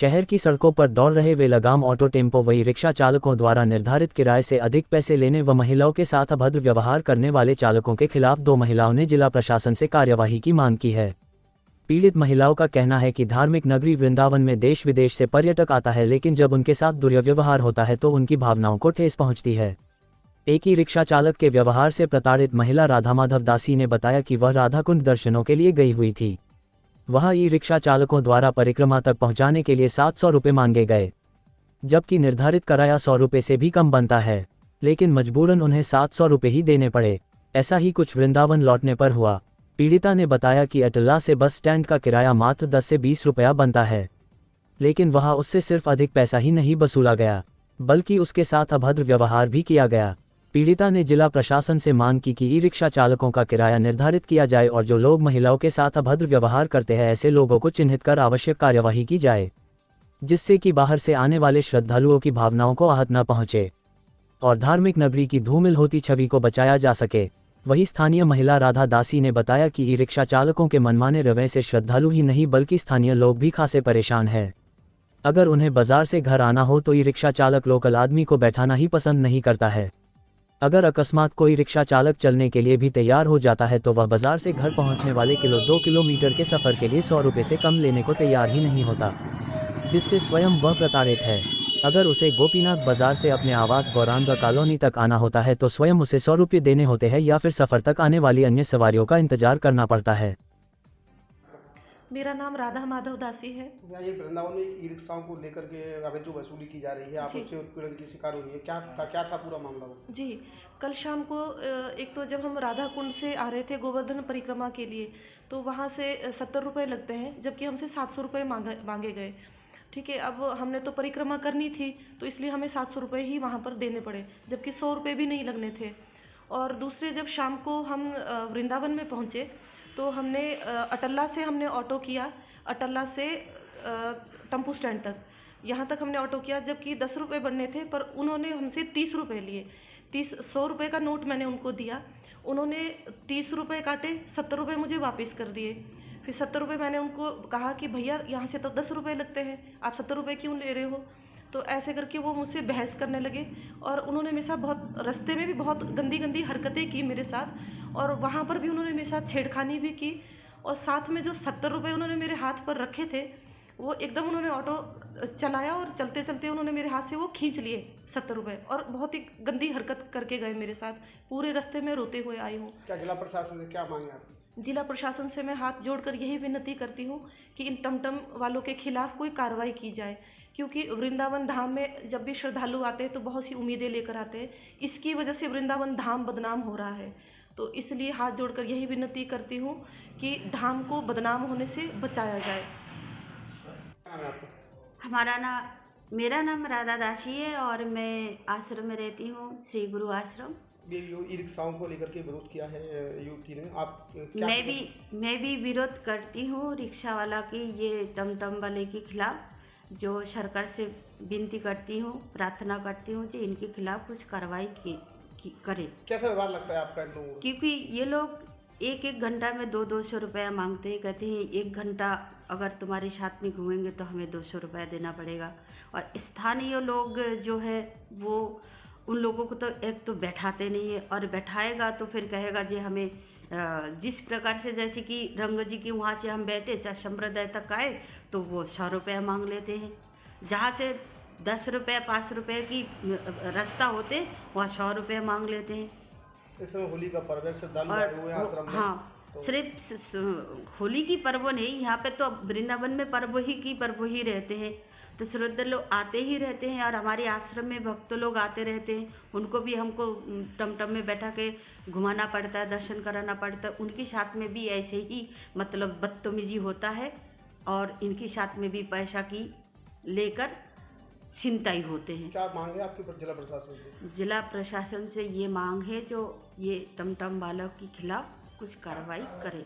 शहर की सड़कों पर दौड़ रहे वे लगाम ऑटो टेम्पो वही रिक्शा चालकों द्वारा निर्धारित किराए से अधिक पैसे लेने व महिलाओं के साथ अभद्र व्यवहार करने वाले चालकों के खिलाफ 2 महिलाओं ने जिला प्रशासन से कार्यवाही की मांग की है। पीड़ित महिलाओं का कहना है कि धार्मिक नगरी वृंदावन में देश विदेश से पर्यटक आता है, लेकिन जब उनके साथ दुर्व्यवहार होता है तो उनकी भावनाओं को ठेस पहुंचती है। एक ही रिक्शा चालक के व्यवहार से प्रताड़ित महिला राधा माधव दासी ने बताया कि वह राधाकुंड दर्शनों के लिए गई हुई थी। वहां ई रिक्शा चालकों द्वारा परिक्रमा तक पहुंचाने के लिए 700 रुपये मांगे गए, जबकि निर्धारित किराया 100 रुपये से भी कम बनता है, लेकिन मजबूरन उन्हें 700 रुपये ही देने पड़े। ऐसा ही कुछ वृंदावन लौटने पर हुआ। पीड़िता ने बताया कि अटल्ला से बस स्टैंड का किराया मात्र 10 से 20 रुपया बनता है, लेकिन वहां उससे सिर्फ अधिक पैसा ही नहीं वसूला गया, बल्कि उसके साथ अभद्र व्यवहार भी किया गया। पीड़िता ने जिला प्रशासन से मांग की कि ई रिक्शा चालकों का किराया निर्धारित किया जाए और जो लोग महिलाओं के साथ अभद्र व्यवहार करते हैं ऐसे लोगों को चिन्हित कर आवश्यक कार्यवाही की जाए, जिससे कि बाहर से आने वाले श्रद्धालुओं की भावनाओं को आहत न पहुंचे और धार्मिक नगरी की धूमिल होती छवि को बचाया जा सके। वही स्थानीय महिला राधा दासी ने बताया कि ई रिक्शा चालकों के मनमाने रवैये से श्रद्धालु ही नहीं बल्कि स्थानीय लोग भी खासे परेशान हैं। अगर उन्हें बाजार से घर आना हो तो ई रिक्शा चालक लोकल आदमी को बैठाना ही पसंद नहीं करता है। अगर अकस्मात कोई रिक्शा चालक चलने के लिए भी तैयार हो जाता है तो वह बाजार से घर पहुंचने वाले 2 किलोमीटर के सफ़र के लिए 100 रुपये से कम लेने को तैयार ही नहीं होता, जिससे स्वयं वह प्रताड़ित है। अगर उसे गोपीनाथ बाजार से अपने आवास गौरांगा कॉलोनी तक आना होता है तो स्वयं उसे 100 रुपये देने होते हैं या फिर सफ़र तक आने वाली अन्य सवारियों का इंतजार करना पड़ता है। मेरा नाम राधा माधव दासी है। ये वृंदावन में ई रिक्शाओं को लेकर के अवैध जो वसूली की जा रही है, आप उससे उत्पीड़न की शिकार हुई है, क्या था पूरा मामला वो? जी, कल शाम को एक तो जब हम राधा कुंड से आ रहे थे गोवर्धन परिक्रमा के लिए, तो वहाँ से 70 रुपये लगते हैं, जबकि हमसे 700 रुपये मांगे गए। ठीक है, अब हमने तो परिक्रमा करनी थी तो इसलिए हमें 700 रुपये ही वहाँ पर देने पड़े, जबकि 100 रुपये भी नहीं लगने थे। और दूसरे जब शाम को हम वृंदावन में पहुँचे तो हमने अटल्ला से हमने ऑटो किया, अटल्ला से टेम्पो स्टैंड तक, यहाँ तक हमने ऑटो किया, जबकि 10 रुपये बनने थे पर उन्होंने हमसे 30 रुपये लिए। 100 रुपये का नोट मैंने उनको दिया, उन्होंने 30 रुपये काटे, 70 रुपये मुझे वापस कर दिए। फिर 70 रुपये मैंने उनको कहा कि भैया यहाँ से तो 10 रुपये लगते हैं, आप 70 रुपये क्यों ले रहे हो? तो ऐसे करके वो मुझसे बहस करने लगे और उन्होंने मेरे साथ बहुत रास्ते में भी बहुत गंदी गंदी हरकतें की मेरे साथ, और वहाँ पर भी उन्होंने मेरे साथ छेड़खानी भी की। और साथ में जो 70 रुपये उन्होंने मेरे हाथ पर रखे थे वो एकदम उन्होंने ऑटो चलाया और चलते चलते उन्होंने मेरे हाथ से वो खींच लिए 70 रुपये, और बहुत ही गंदी हरकत करके गए मेरे साथ। पूरे रास्ते में रोते हुए आई हूँ। क्या जिला प्रशासन से क्या मांगे आप? जिला प्रशासन से मैं हाथ जोड़कर यही विनती करती हूँ कि इन टमटम वालों के खिलाफ कोई कार्रवाई की जाए, क्योंकि वृंदावन धाम में जब भी श्रद्धालु आते हैं तो बहुत सी उम्मीदें लेकर आते हैं। इसकी वजह से वृंदावन धाम बदनाम हो रहा है, तो इसलिए हाथ जोड़कर यही विनती करती हूँ कि धाम को बदनाम होने से बचाया जाए। मेरा नाम राधा दासी है और मैं आश्रम में रहती हूँ, श्री गुरु आश्रम। ये ई रिक्शाओं को लेकर के विरोध किया है युवती ने, आप क्या? मैं भी विरोध करती हूँ रिक्शा वाला की, ये टमटम वाले के खिलाफ, जो सरकार से विनती करती हूँ, प्रार्थना करती हूँ कि इनके खिलाफ कुछ कार्रवाई करें। कैसा व्यवहार लगता है आपका इन लोगों को? क्योंकि ये लोग एक घंटा में 200 रुपया मांगते हैं, कहते हैं 1 घंटा अगर तुम्हारे साथ में घूमेंगे तो हमें 200 रुपया देना पड़ेगा। और स्थानीय लोग जो है वो उन लोगों को तो एक तो बैठाते नहीं है, और बैठाएगा तो फिर कहेगा जी हमें जिस प्रकार से, जैसे कि रंग जी की वहाँ से हम बैठे चाहे संप्रदाय तक आए तो वो 100 रुपया मांग लेते हैं। जहाँ से 10 रुपये 5 रुपये की रास्ता होते वहाँ 100 रुपये मांग लेते हैं। इस समय होली का पर्व है, श्रद्धालु आए हुए हैं आश्रम में। हाँ, सिर्फ होली की पर्व नहीं, यहाँ पे तो वृंदावन में पर्व ही रहते हैं, तो श्रद्धालु लोग आते ही रहते हैं। और हमारे आश्रम में भक्त लोग आते रहते हैं, उनको भी हमको टमटम में बैठा के घुमाना पड़ता है, दर्शन कराना पड़ता है। उनके साथ में भी ऐसे ही मतलब बदतमीजी होता है, और इनके साथ में भी पैसा की लेकर चिंताई होते हैं। क्या मांग है आपके जिला प्रशासन से? जिला प्रशासन से ये मांग है जो ये टमटम वालों के खिलाफ कुछ कार्रवाई करे।